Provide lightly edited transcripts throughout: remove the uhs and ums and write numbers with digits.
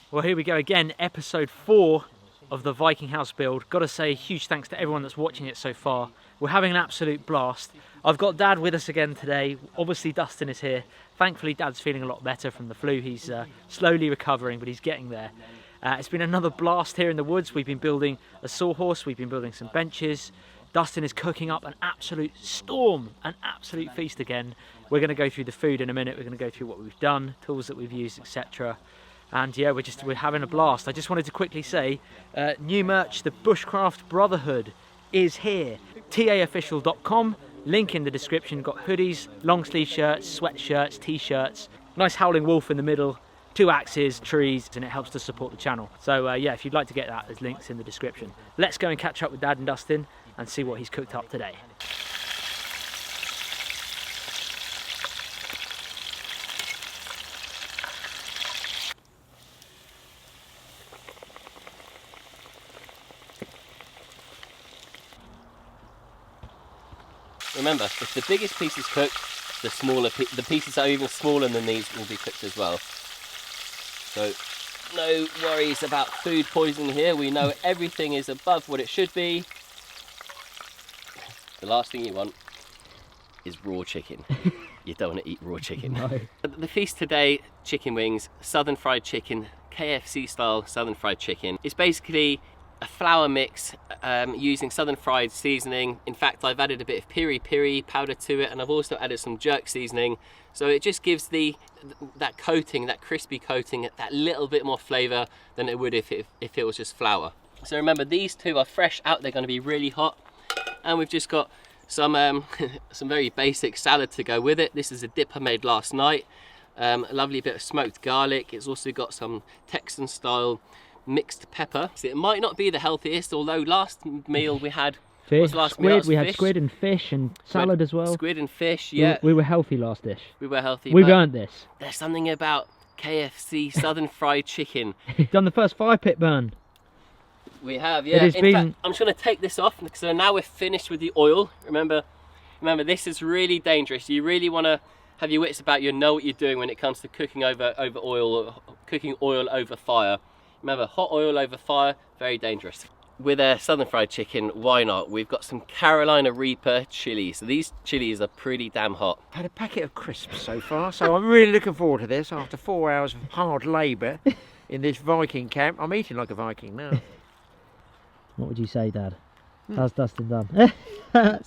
Well, here we go again, episode 4 of the Viking house build. Gotta say, huge thanks to everyone that's watching it so far. We're having an absolute blast. I've got Dad with us again today. Obviously Dustin is here. Thankfully Dad's feeling a lot better from the flu. He's slowly recovering, but he's getting there. It's been another blast here in the woods. We've been building a sawhorse, we've been building some benches. Dustin is cooking up an absolute storm, an absolute feast again. We're gonna go through the food in a minute. We're gonna go through what we've done, tools that we've used, etc. And yeah, we're having a blast. I just wanted to quickly say, new merch, the Bushcraft Brotherhood is here. taofficial.com, link in the description. Got hoodies, long sleeve shirts, sweatshirts, t-shirts, nice howling wolf in the middle, 2 axes, trees, and it helps to support the channel. So yeah, if you'd like to get that, there's links in the description. Let's go and catch up with Dad and Dustin and see what he's cooked up today. Remember, if the biggest piece is cooked, the pieces that are even smaller than these will be cooked as well. So, no worries about food poisoning here. We know everything is above what it should be. The last thing you want is raw chicken. You don't want to eat raw chicken. No. The feast today, chicken wings, southern fried chicken, KFC style southern fried chicken. It's basically a flour mix using southern fried seasoning. In fact, I've added a bit of piri powder to it, and I've also added some jerk seasoning. So it just gives that coating, that crispy coating, that little bit more flavour than it would if it was just flour. So remember, these two are fresh out. They're going to be really hot, and we've just got some some very basic salad to go with it. This is a dip I made last night. A lovely bit of smoked garlic. It's also got some Texan style mixed pepper. So it might not be the healthiest, although last meal we had fish, we had squid and fish and salad as well. Squid and fish, yeah. We were healthy last dish. We were healthy. We've earned this. There's something about KFC southern fried chicken. Done the first fire pit burn. We have, yeah. In fact, I'm just going to take this off, so now we're finished with the oil. Remember, this is really dangerous. You really want to have your wits about you and know what you're doing when it comes to cooking over oil, or cooking oil over fire. Remember, hot oil over fire, very dangerous. With a southern fried chicken, why not? We've got some Carolina Reaper chilies. So these chilies are pretty damn hot. Had a packet of crisps so far, so I'm really looking forward to this. After 4 hours of hard labour in this Viking camp, I'm eating like a Viking now. What would you say, Dad? How's Dustin done?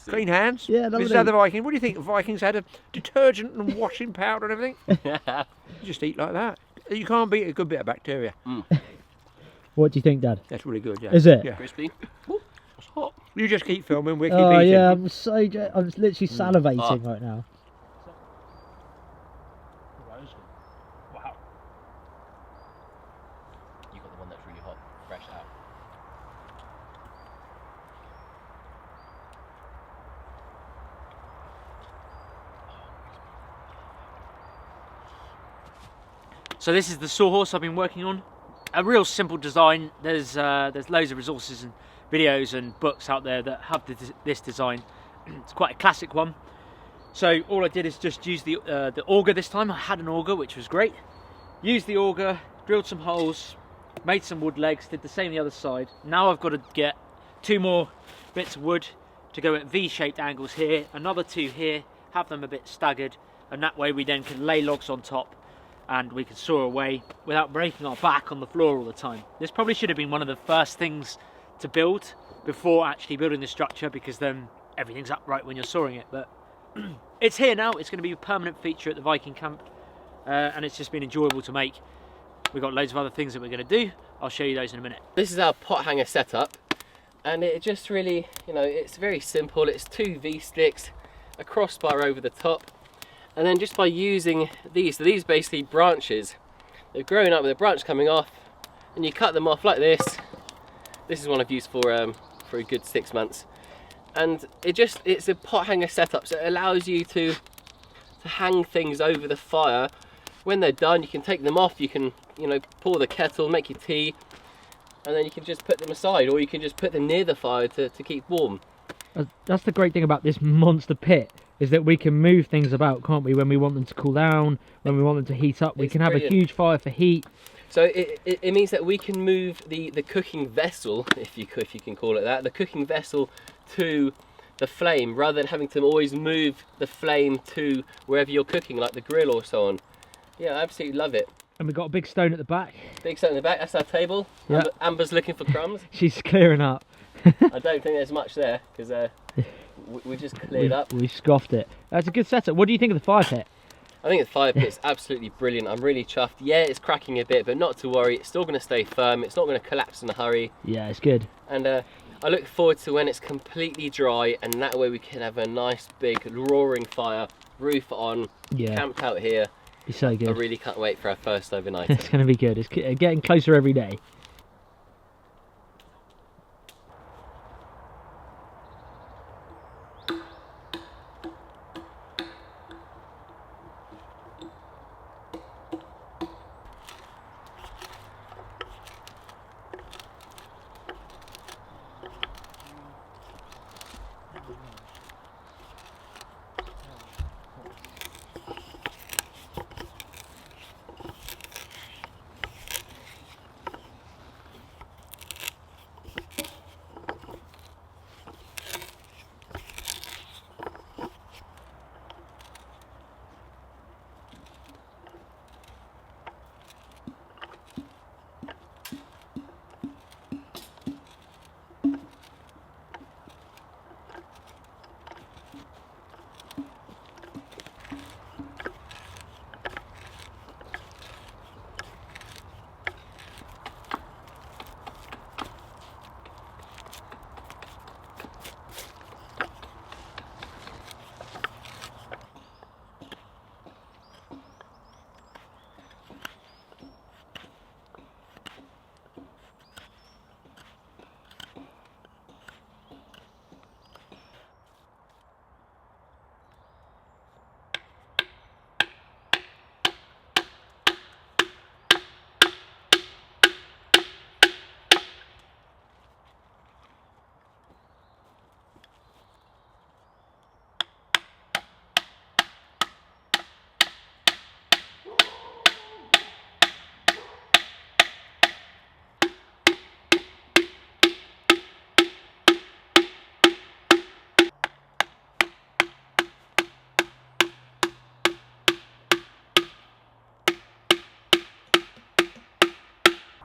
Clean hands. Yeah, lovely. This is how the Viking. What do you think? Vikings had a detergent and washing powder and everything? You just eat like that. You can't beat a good bit of bacteria. What do you think, Dad? That's really good, yeah. Is it? Yeah. Crispy. Ooh, it's hot. You just keep filming, we'll keep Oh eating. yeah, I'm literally salivating right now. Wow. You got the one that's really hot, fresh out. So this is the sawhorse I've been working on. A real simple design. There's loads of resources and videos and books out there that have this design. It's quite a classic one. So all I did is just use the auger this time. I had an auger, which was great. Used the auger, drilled some holes, made some wood legs, did the same the other side. Now I've got to get 2 more bits of wood to go at V-shaped angles here, another 2 here, have them a bit staggered, and that way we then can lay logs on top and we can saw away without breaking our back on the floor all the time. This probably should have been one of the first things to build before actually building the structure, because then everything's upright when you're sawing it. But it's here now. It's going to be a permanent feature at the Viking camp, and it's just been enjoyable to make. We've got loads of other things that we're going to do. I'll show you those in a minute. This is our pot hanger setup, and it just really, it's very simple. It's 2 V-sticks, a crossbar over the top, and then just by using these, so these basically branches, they're growing up with a branch coming off, and you cut them off like this. This is one I've used for a good 6 months, and it's a pot hanger setup, so it allows you to hang things over the fire. When they're done, you can take them off, you can pour the kettle, make your tea, and then you can just put them aside, or you can just put them near the fire to keep warm. That's the great thing about this monster pit, is that we can move things about, can't we? When we want them to cool down, when we want them to heat up, we can have a huge fire for heat. So it means that we can move the cooking vessel, if you can call it that, the cooking vessel to the flame, rather than having to always move the flame to wherever you're cooking, like the grill or so on. Yeah, I absolutely love it. And we've got a big stone at the back. Big stone in the back, that's our table. Yeah. Amber's looking for crumbs. She's clearing up. I don't think there's much there, because we just cleared up. We scoffed it. That's a good setup. What do you think of the fire pit? I think the fire pit's absolutely brilliant. I'm really chuffed. Yeah, it's cracking a bit, but not to worry. It's still going to stay firm. It's not going to collapse in a hurry. Yeah, it's good. And I look forward to when it's completely dry, and that way we can have a nice big roaring fire, roof on, camped out here. It's so good. I really can't wait for our first overnight. It's going to be good. It's getting closer every day.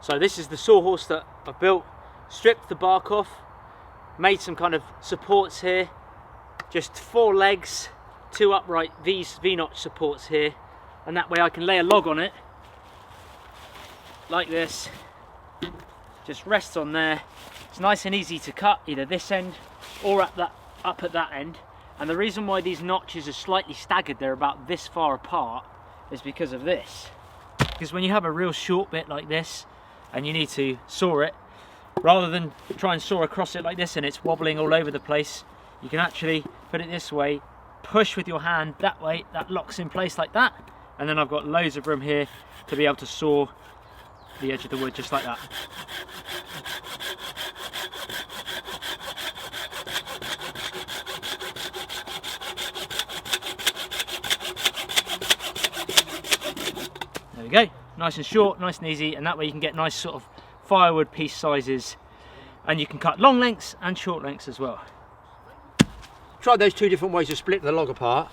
So this is the sawhorse that I've built, stripped the bark off, made some kind of supports here, just 4 legs, 2 upright V-notch supports here, and that way I can lay a log on it, like this, just rests on there. It's nice and easy to cut, either this end or up at that end. And the reason why these notches are slightly staggered, they're about this far apart, is because of this. Because when you have a real short bit like this, and you need to saw it, rather than try and saw across it like this and it's wobbling all over the place, you can actually put it this way, push with your hand that way, that locks in place like that, and then I've got loads of room here to be able to saw the edge of the wood just like that. There we go. Nice and short, nice and easy, and that way you can get nice sort of firewood piece sizes, and you can cut long lengths and short lengths as well. Tried those 2 different ways of splitting the log apart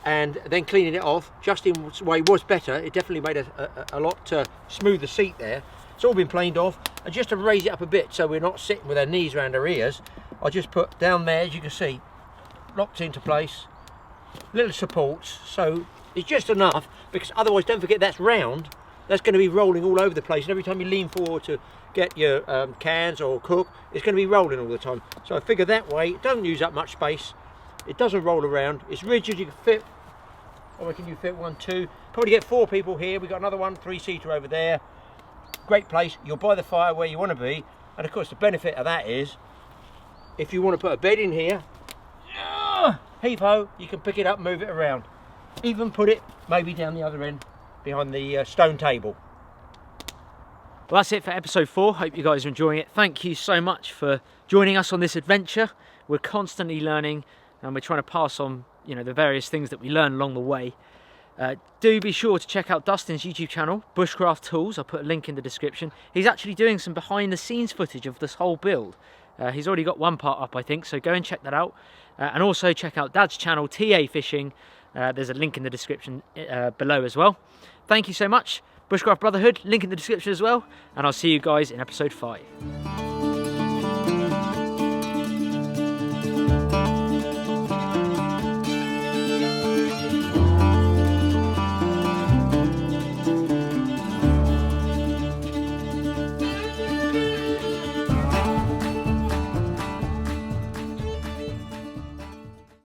and then cleaning it off. Justin's way was better. It definitely made a lot smoother seat there. It's all been planed off, and just to raise it up a bit so we're not sitting with our knees around our ears, I just put down there, as you can see, locked into place, little supports, so it's just enough, because otherwise, don't forget, that's round. That's going to be rolling all over the place, and every time you lean forward to get your cans or cook, it's going to be rolling all the time. So I figure that way it doesn't use up much space, it doesn't roll around, it's rigid, you can fit, I reckon you fit 1, 2, probably get 4 people here. We've got another one, 3-seater over there. Great place, you're by the fire where you want to be, and of course the benefit of that is, if you want to put a bed in here, heave ho, you can pick it up, move it around, even put it maybe down the other end behind the stone table. Well, that's it for episode 4. Hope you guys are enjoying it. Thank you so much for joining us on this adventure. We're constantly learning, and we're trying to pass on, you know, the various things that we learn along the way. Do be sure to check out Dustin's YouTube channel, Bushcraft Tools. I'll put a link in the description. He's actually doing some behind the scenes footage of this whole build. He's already got one part up, I think, so go and check that out. And also check out Dad's channel, TA Fishing. There's a link in the description below as well. Thank you so much. Bushcraft Brotherhood, link in the description as well. And I'll see you guys in episode 5.